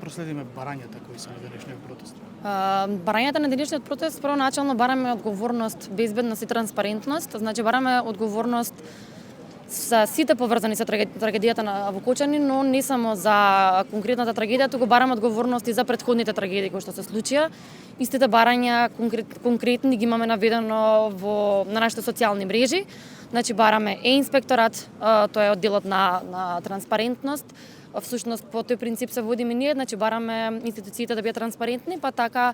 проследиме барањата кои се на денешниот протест? Барањата на денешниот протест првоначално бараме одговорност, безбедност и транспарентност. Значи бараме одговорност за сите поврзани со трагедијата на Вукочани, но не само за конкретната трагедија, туку бараме одговорност и за претходните трагедии кои што се случија. Истите барања конкретни ги имаме наведено на нашите социјални мрежи. Значи бараме инспекторат, тоа е одделот на транспарентност. Всушност по тој принцип се водиме ние, значи бараме институциите да бидат транспарентни, па така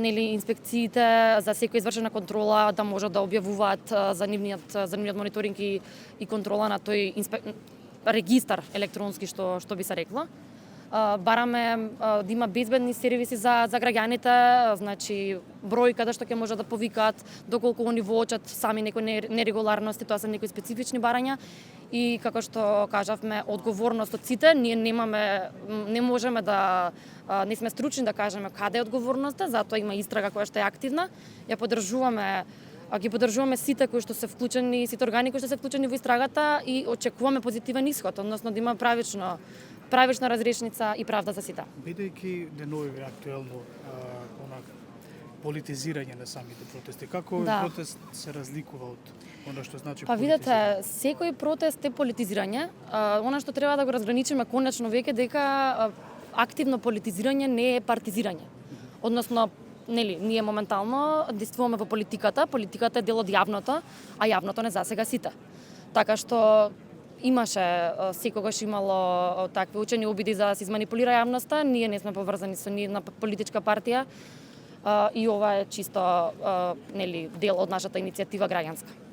инспекциите за секоја извршена контрола да можат да објавуваат за нивниот мониторинг и контрола на тој регистар електронски што би се рекло. Бараме да има безбедни сервиси за граѓаните, значи бројка да што ќе можат да повикаат доколку они воочат сами некои нерегуларности, тоа се некои специфични барања и како што кажавме одговорност од сите, ние не можеме да не сме стручни да кажеме каде е одговорноста, затоа има истрага која што е активна. Ја ги поддржуваме сите кои што се вклучени, сите органи кои што се вклучени во истрагата и очекуваме позитивен исход, односно да има правична разрешница и правда за сите. Бидејќи денови актуелно политизирање на самите протести, како протест се разликува од она што значи политизирање? Па видете, секој протест е политизирање. Она што треба да го разграничиме конечно веќе дека активно политизирање не е партизирање. Односно, ние моментално действуваме во политиката е дел од јавното, а јавното не засега сите. Така што секогаш имало такви учени обиди за да се изманипулира јавноста, ние не сме поврзани со ни една политичка партија и ова е чисто дел од нашата иницијатива граѓанска.